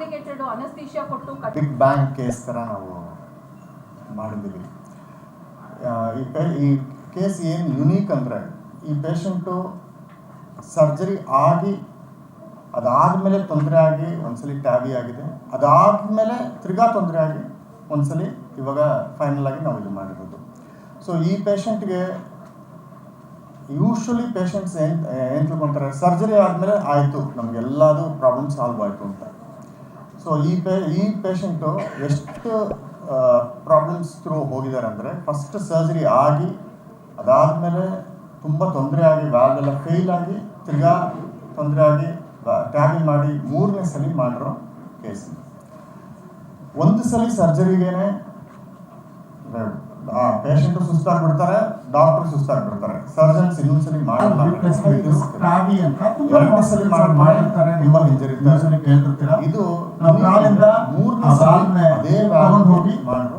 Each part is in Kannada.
ಕಾಂಪ್ಲಿಕೇಟೆಡ್ ಅನಸ್ಥೀಶಿಯಾ ಕೊಟ್ಟು ಬಿಗ್ ಬ್ಯಾಂಗ್ ಕೇಸ್ ಥರ ನಾವು ಮಾಡಿದ್ದೀವಿ. ಈ ಕೇಸ್ ಏನು ಯುನೀಕ್ ಅಂದರೆ, ಈ ಪೇಷಂಟು ಸರ್ಜರಿ ಆಗಿ ಅದಾದಮೇಲೆ ತೊಂದರೆ ಆಗಿ ಒಂದ್ಸಲಿ ಟ್ಯಾಬಿ ಆಗಿದೆ, ಅದಾದಮೇಲೆ ತಿರ್ಗಾ ತೊಂದರೆ ಆಗಿ ಒಂದ್ಸಲಿ ಇವಾಗ ಫೈನಲ್ ಆಗಿ ನಾವು ಇದು ಮಾಡಿರೋದು. ಸೊ ಈ ಪೇಷಂಟ್ಗೆ ಯೂಶ್ವಲಿ ಪೇಷಂಟ್ಸ್ ಏನು ತಿಳ್ಕೊತಾರೆ, ಸರ್ಜರಿ ಆದಮೇಲೆ ಆಯಿತು ನಮಗೆಲ್ಲದು ಪ್ರಾಬ್ಲಮ್ ಸಾಲ್ವ್ ಆಯಿತು ಅಂತ. ಸೊ ಈ ಪೇಷಂಟು ಎಷ್ಟು ಪ್ರಾಬ್ಲಮ್ಸ್ ಥ್ರೂ ಹೋಗಿದ್ದಾರೆ ಅಂದರೆ, ಫಸ್ಟ್ ಸರ್ಜರಿ ಆಗಿ ಅದಾದಮೇಲೆ ತುಂಬ ತೊಂದರೆ ಆಗಿ ವ್ಯಾಲ್ವ್ ಎಲ್ಲ ಫೇಲ್ ಆಗಿ ತಿರ್ಗಾ ತೊಂದರೆ ಆಗಿ ಟ್ಯಾಬಿ ಮಾಡಿ 3ನೇ ಸಲ ಮಾಡಿರೋ ಕೇಸ್. ಒಂದು ಸಲ ಸರ್ಜರಿಗೇನೆ ಪೇಷಂಟು ಸುಸ್ತಾಗ್ಬಿಡ್ತಾರೆ, ಡಾಕ್ಟರ್ ಸುಸ್ತಾಗ್ಬಿಡ್ತಾರೆ, ಸರ್ಜನ್ಸ್ ಇನ್ನೊಂದ್ಸಲಿ ಮಾಡಲ್ಲ. 2ನೇ ಸಲ ಮಾಡಿರ್ತಾರೆ, ನಿಮ್ಮ ಹಿಂಜರಿತಾರೆ. ಇದು 3ನೇ ಸಲ ಅದೇ ವ್ಯಾಲ್ವ್ ಹೋಗಿ ಮಾಡಿದ್ರು.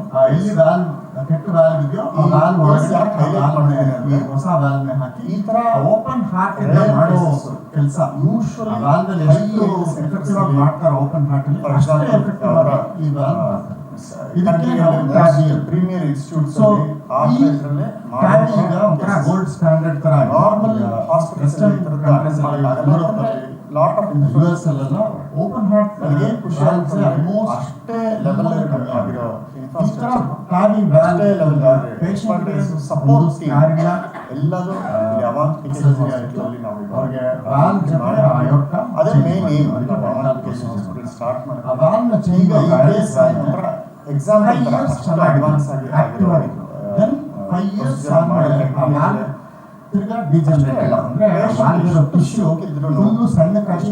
ಕೆಟ್ಟ ವ್ಯಾಲ್ವ್ ಇದೆಯೋ ಆ ವ್ಯಾಲ್ವ್ ಒಳಗೆ ಹೊಸ ವ್ಯಾಲ್ವ್ ಹಾಕಿ ಈ ತರ ಓಪನ್ ಹಾರ್ಟ್ ಇಂದ ಮಾಡೋ ಕೆಲಸ ಯೂಶುವಲಿ ವ್ಯಾಲ್ವ್ ಅಲ್ಲಿ ಎಷ್ಟು ಎಫೆಕ್ಟಿವ್ ಆಗಿ ಮಾಡ್ತಾರೆ ಓಪನ್ ಹಾರ್ಟ್ ಅಲ್ಲಿ ಅಷ್ಟೇ ಎಫೆಕ್ಟಿವ್ ಆಗಿ ಈ ವ್ಯಾಲ್ವ್ ಮಾಡ್ತಾರೆ. ಇದಕ್ಕೆ ನಾವು ಪ್ರೀಮಿಯರ್ ಇನ್ಸ್ಟಿಟ್ಯೂಟ್ಸ್ ಅಲ್ಲಿ ಈಗ ಒಂಥರ ಗೋಲ್ಡ್ ಸ್ಟ್ಯಾಂಡರ್ಡ್ ತರ normal hospital lot of US ಅಲ್ಲೆಲ್ಲ ಓಪನ್ ಹಾರ್ಟ್ ನನಗೆ ಖುಷಿ ಆಗುತ್ತೆ. ಆಲ್ಮೋಸ್ಟ್ ಅಷ್ಟೇ ಲೆವೆಲ್ ಆಗಿರೋ ಸಪೋರ್ಟ್ ಎಲ್ಲದೂ ಅದೇ ಮೇನ್ ಏಮ್ ಸ್ಟಾರ್ಟ್ ಮಾಡಿ ಈಗ ಎಕ್ಸಾಮ್ ಅಡ್ವಾನ್ಸ್ ಆಗಿ ತಿರ್ಗಾ ಡಿಜನರೇಟ್ ಅಂದ್ರೆ ಟಿಶ್ಯೂ ಫುಲ್ಲು ಸಣ್ಣಕ್ಕಾಗಿ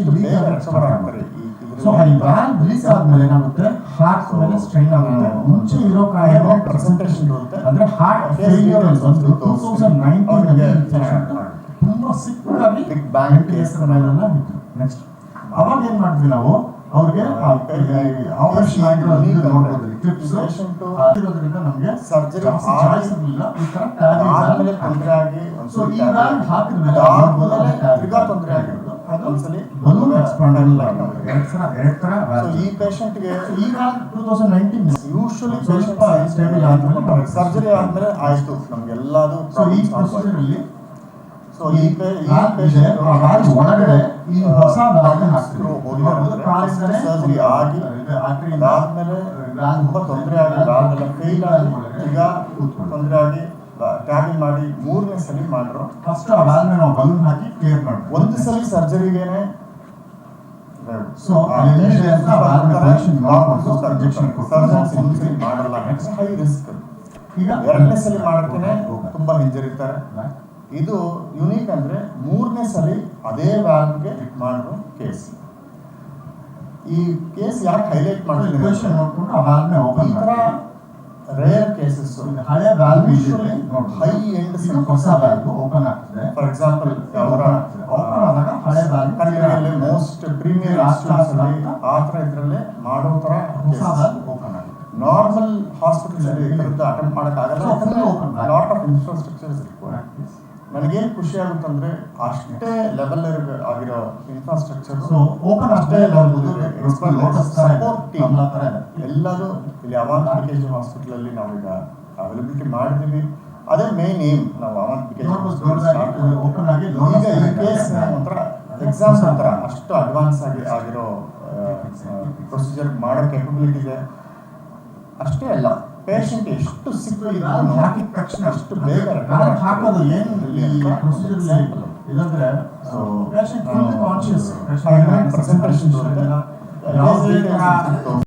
ಸೊ ಈ ವ್ಯಾಲ್ವ್ ರಿಲೀಸ್ ಆದ್ಮೇಲೆ ಏನಾಗುತ್ತೆ, ಹಾರ್ಟ್ ಮೇಲೆ ಸ್ಟ್ರೈನ್ ಆಗುತ್ತೆ. ಮುಂಚೆ ಇರೋ ಕಾಯಿಲೆ ಪ್ರೆಸೆಂಟೇಷನ್ ಅಂದ್ರೆ ಹಾರ್ಟ್ ಫೇಲ್ಯೂರ್ ಅಲ್ಲಿ ಬಂದು 2019 ತುಂಬಾ ಸಿಕ್ಕಾಗಿ ಬಿಗ್ ಬ್ಯಾಂಗ್ ಕೇಸ್ ನೆಕ್ಸ್ಟ್ ಅವಾಗ ಏನ್ ಮಾಡಿದ್ವಿ ನಾವು ಅವ್ರಿಗೆ ಆಪರೇಷನ್ ಆಗಿರೋದ್ರಿಂದ ನೋಡ್ಬೋದು ಕ್ಲಿಪ್ಸ್ ಆಗಿರೋದ್ರಿಂದ ನಮಗೆ ಸರ್ಜರಿ ಚಾಯ್ಸ್ ಇರಲಿಲ್ಲ. ಈ ತರ ಆದ್ಮೇಲೆ ತೊಂದರೆ ಆಗಿ ಸೊ ಈ ವ್ಯಾಲ್ವ್ ಹಾಕಿದ್ಮೇಲೆ ತಿರ್ಗಾ ತೊಂದರೆ ಆಗಿರೋದು ಒಂದ್ಸಲಿ ಬಲೂನ್ ಎಕ್ಸ್ಪಾಂಡ್ ಎರಡ್ ತರ. ಸೊ ಈ ಪೇಷಂಟ್ಗೆ ಈಗ 2019 ಯೂಶುವಲಿ ಸ್ವಲ್ಪ ಸ್ಟೇಬಲ್ ಆದ್ಮೇಲೆ ಸರ್ಜರಿ ಆದ್ಮೇಲೆ ಆಯ್ತು ನಮ್ಗೆಲ್ಲದು. ಸೊ ಈ ಪ್ರೊಸೀಜರ್ ಅಲ್ಲಿ ಸೊ ಈ ಪೇಷಂಟ್ ಒಳಗಡೆ ಈ ಹೊಸ ವ್ಯಾಲ್ವ್ ಹಾಕ್ತಿದ್ರು ಸರ್ಜರಿ ಆಗಿ ಅದಾದ್ಮೇಲೆ ತುಂಬಾ ತೊಂದರೆ ಆಗಿ ವ್ಯಾಲ್ವ್ ಎಲ್ಲ ಫೇಲ್ ಆಗಿ ಈಗ ತೊಂದರೆ ಆಗಿ ಟ್ಯಾಬಿ ಮಾಡಿ 3ನೇ ಸಲ ಮಾಡಿದ್ರು. ಫಸ್ಟ್ ಆ ವ್ಯಾಲ್ವ್ ನಾವು ಬಲೂನ್ ಹಾಕಿ ಕ್ಲಿಯರ್ ಮಾಡಿ ಒಂದು ಸಲ ಸರ್ಜರಿಗೇನೆ ಸೊ ಅಲ್ಲಿದೆ ಅಂತ ಸರ್ಜನ್ಸ್ ಇನ್ನೊಂದ್ಸಲಿ ಮಾಡಲ್ಲ, ಹೈ ರಿಸ್ಕ್. ಈಗ 2ನೇ ಸಲ ಮಾಡೋದಕ್ಕೆ ತುಂಬಾ ಹಿಂಜರಿತಾರೆ. ಇದು ಯುನೀಕ್ ಅಂದ್ರೆ 3ನೇ ಸಲ ಅದೇ ವ್ಯಾಲ್ವ್ಗೆ ಮಾಡಿರೋ ಕೇಸ್. ಈ ಕೇಸ್ ಯಾಕೆ ಹೈಲೈಟ್ ಮಾಡ್ತೀನಿ ನೋಡ್ಕೊಂಡು ಆ ವ್ಯಾಲ್ವ್ನ ಓಪನ್ ಈ ತರ ರೇರ್ ಕೇಸಸ್ ಹಳೆ ವ್ಯಾಲ್ವ್ ಹೈ ಎಂಡ್ ಹೊಸ ವ್ಯಾಲ್ವ್ ಓಪನ್ ಆಗ್ತದೆ. ಫಾರ್ ಎಕ್ಸಾಂಪಲ್ ಅವರ ಓಪನ್ ಆದಾಗ ಹಳೆ ವ್ಯಾಲ್ವ್ ಕಣ್ಣಿನಲ್ಲಿ ಮೋಸ್ಟ್ ಪ್ರೀಮಿಯರ್ ಆ ತರ ಇದ್ರಲ್ಲೇ ಮಾಡೋ ತರ ಹೊಸ ವ್ಯಾಲ್ವ್ ಓಪನ್ ಆಗುತ್ತೆ. ನಾರ್ಮಲ್ ಹಾಸ್ಪಿಟಲ್ಸ್ ಅಲ್ಲಿ ಇದರದ್ದು ಅಟೆಂಪ್ಟ್ ಮಾಡೋಕ್ಕಾಗಲ್ಲ, lot of infrastructure is required. ನನಗೇನು ಖುಷಿ ಆಗುತ್ತಂದ್ರೆ ಅಷ್ಟೇ ಲೆವೆಲ್ ಆಗಿರೋ ಇನ್ಫ್ರಾಸ್ಟ್ರಕ್ಚರ್ ಓಪನ್ ಅಷ್ಟೇ ಸಪೋರ್ಟ್ ಟೀಮ್ ಎಲ್ಲರೂ ಇಲ್ಲಿ ಅವಾಂತ್ PKG ಹಾಸ್ಪಿಟಲ್ ಅಲ್ಲಿ ನಾವೀಗ ಅವೈಲಬಿಲಿಟಿ ಮಾಡಿದೀವಿ. ಅದೇ ಮೇನ್ ಏಮ್. ನಾವು ಅವಾಂತ್ PKG ಓಪನ್ ಆಗಿ ಈಗ ಈ ಕೇಸ್ ಒಂಥರ ಎಕ್ಸಾಮ್ಸ್ ಒಂಥರ ಅಷ್ಟು ಅಡ್ವಾನ್ಸ್ ಆಗಿರೋ ಪ್ರೊಸೀಜರ್ ಮಾಡೋ ಕೆಪಬಿಲಿಟಿ ಇದೆ. ಅಷ್ಟೇ ಅಲ್ಲ, ಪೇಷಂಟ್ ಎಷ್ಟು ಸಿಕ್ಕಿದ್ರು ಹಾಕಿದ ತಕ್ಷಣ ಅಷ್ಟು ಬೇಗ ಹಾಕೋದು ಏನು ಪ್ರೊಸೀಜರ್ ಇದಂದ್ರೆ ಪೇಷಂಟ್ ಫುಲ್ ಕಾನ್ಶಿಯಸ್ ಪ್ರೆಸೆಂಟೇಷನ್